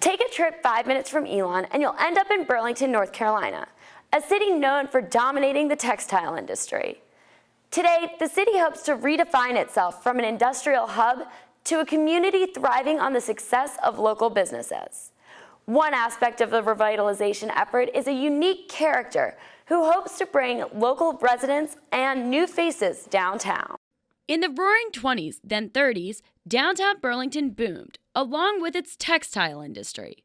Take a trip 5 minutes from Elon and you'll end up in Burlington, North Carolina, a city known for dominating the textile industry. Today, the city hopes to redefine itself from an industrial hub to a community thriving on the success of local businesses. One aspect of the revitalization effort is a unique character who hopes to bring local residents and new faces downtown. In the roaring 20s, then 30s, downtown Burlington boomed, along with its textile industry.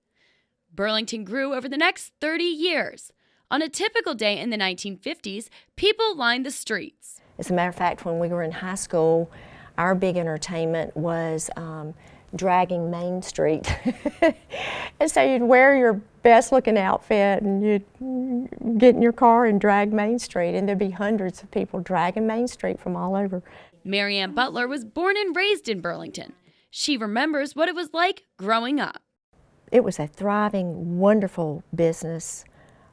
Burlington grew over the next 30 years. On a typical day in the 1950s, people lined the streets. As a matter of fact, when we were in high school, our big entertainment was dragging Main Street. And so you'd wear your best looking outfit and you'd get in your car and drag Main Street, and there'd be hundreds of people dragging Main Street from all over. Mary Ann Butler was born and raised in Burlington. She remembers what it was like growing up. It was a thriving, wonderful business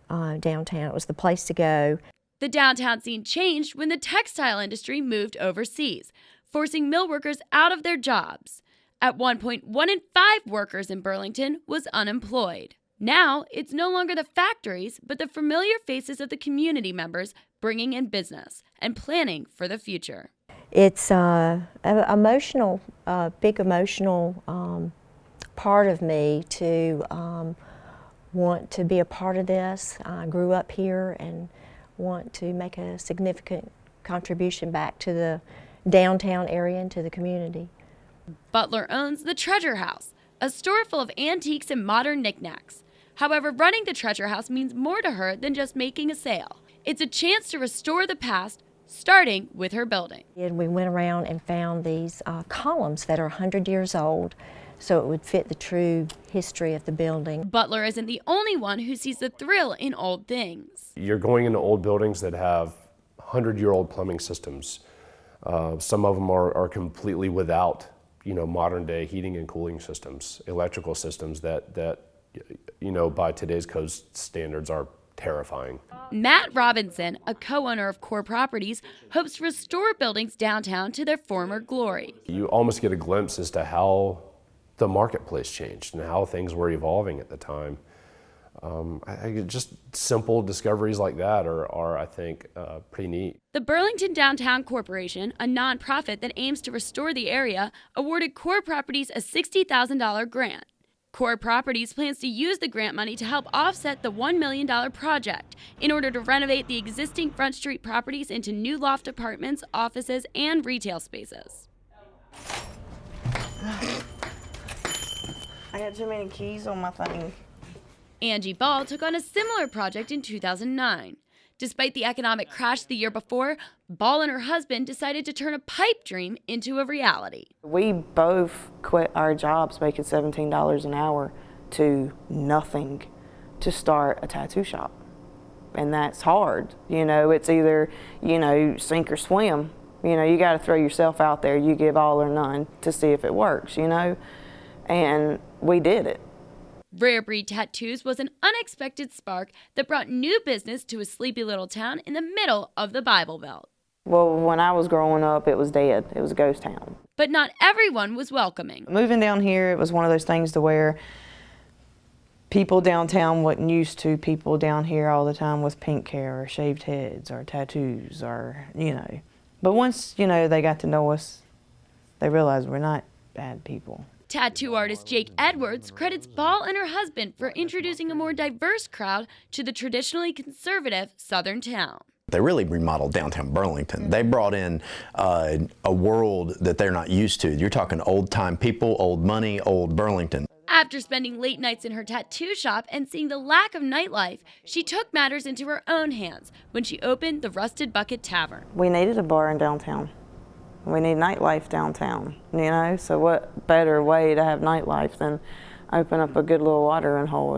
downtown. It was the place to go. The downtown scene changed when the textile industry moved overseas, forcing mill workers out of their jobs. At one point, 1 in 5 workers in Burlington was unemployed. Now, it's no longer the factories, but the familiar faces of the community members bringing in business and planning for the future. It's an emotional, big emotional part of me to want to be a part of this. I grew up here and want to make a significant contribution back to the downtown area and to the community. Butler owns the Treasure House, a store full of antiques and modern knickknacks. However, running the Treasure House means more to her than just making a sale. It's a chance to restore the past, starting with her building. And we went around and found these columns that are 100 years old, so it would fit the true history of the building. Butler isn't the only one who sees the thrill in old things. You're going into old buildings that have 100-year-old plumbing systems. Some of them are completely without, modern day heating and cooling systems, electrical systems that by today's code standards are terrifying. Matt Robinson, a co-owner of Core Properties, hopes to restore buildings downtown to their former glory. You almost get a glimpse as to how the marketplace changed and how things were evolving at the time. Just simple discoveries like that are I think, pretty neat. The Burlington Downtown Corporation, a nonprofit that aims to restore the area, awarded Core Properties a $60,000 grant. Core Properties plans to use the grant money to help offset the $1 million project in order to renovate the existing Front Street properties into new loft apartments, offices, and retail spaces. I got too many keys on my thing. Angie Ball took on a similar project in 2009. Despite the economic crash the year before, Ball and her husband decided to turn a pipe dream into a reality. We both quit our jobs making $17 an hour to nothing to start a tattoo shop. And that's hard. It's either, sink or swim. You got to throw yourself out there. You give all or none to see if it works, And we did it. Rare Breed Tattoos was an unexpected spark that brought new business to a sleepy little town in the middle of the Bible Belt. Well, when I was growing up, it was dead. It was a ghost town. But not everyone was welcoming. Moving down here, it was one of those things to where people downtown wasn't used to people down here all the time with pink hair or shaved heads or tattoos or, But once, they got to know us, they realized we're not bad people. Tattoo artist Jake Edwards credits Ball and her husband for introducing a more diverse crowd to the traditionally conservative southern town. They really remodeled downtown Burlington. They brought in a world that they're not used to. You're talking old-time people, old money, old Burlington. After spending late nights in her tattoo shop and seeing the lack of nightlife, she took matters into her own hands when she opened the Rusted Bucket Tavern. We needed a bar in downtown. We need nightlife downtown, so what better way to have nightlife than open up a good little watering hole,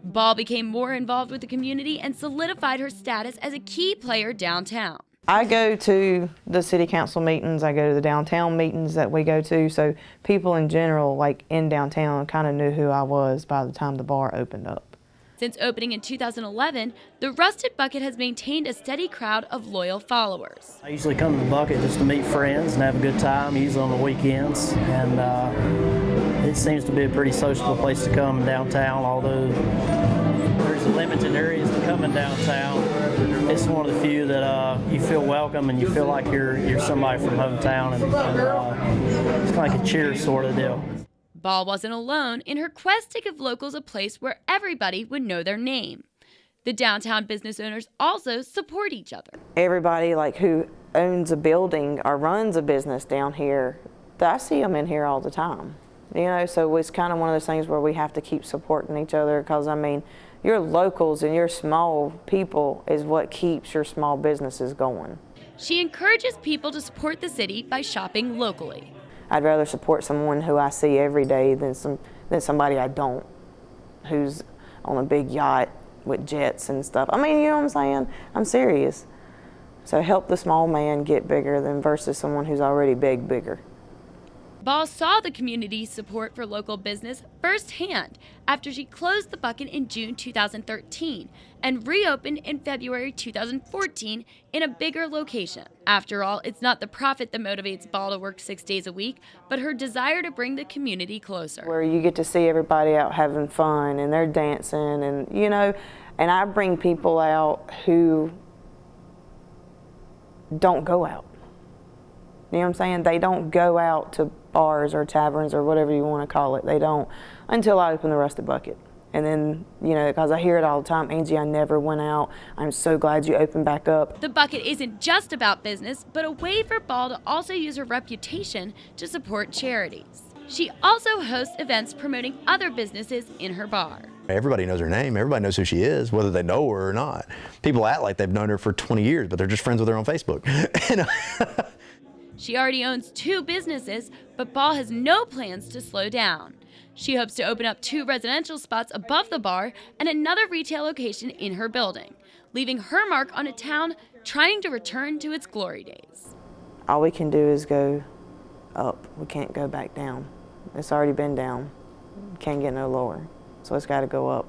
Ball became more involved with the community and solidified her status as a key player downtown. I go to the city council meetings, I go to the downtown meetings that we go to, so people in general, in downtown, kind of knew who I was by the time the bar opened up. Since opening in 2011, the Rusted Bucket has maintained a steady crowd of loyal followers. I usually come to the Bucket just to meet friends and have a good time, usually on the weekends. And it seems to be a pretty sociable place to come downtown, although there's limited areas to come in downtown. It's one of the few that you feel welcome and you feel like you're somebody from hometown, and it's kind of like a cheers sort of deal. Ball wasn't alone in her quest to give locals a place where everybody would know their name. The downtown business owners also support each other. Everybody like who owns a building or runs a business down here, I see them in here all the time. You know, so it's kind of one of those things where we have to keep supporting each other, because I mean, your locals and your small people is what keeps your small businesses going. She encourages people to support the city by shopping locally. I'd rather support someone who I see every day than somebody I don't, who's on a big yacht with jets and stuff. I mean, you know what I'm saying? I'm serious. So help the small man get bigger than versus someone who's already bigger. Ball saw the community's support for local business firsthand after she closed the Bucket in June 2013 and reopened in February 2014 in a bigger location. After all, it's not the profit that motivates Ball to work 6 days a week, but her desire to bring the community closer. Where you get to see everybody out having fun and they're dancing, and you know, and I bring people out who don't go out. You know what I'm saying? They don't go out to bars or taverns or whatever you want to call it. They don't until I open the Rusted Bucket. And then, you know, because I hear it all the time, Angie, I never went out. I'm so glad you opened back up. The Bucket isn't just about business, but a way for Ball to also use her reputation to support charities. She also hosts events promoting other businesses in her bar. Everybody knows her name. Everybody knows who she is, whether they know her or not. People act like they've known her for 20 years, but they're just friends with her on Facebook. She already owns 2 businesses, but Ball has no plans to slow down. She hopes to open up 2 residential spots above the bar and another retail location in her building, leaving her mark on a town trying to return to its glory days. All we can do is go up. We can't go back down. It's already been down. Can't get no lower. So it's got to go up.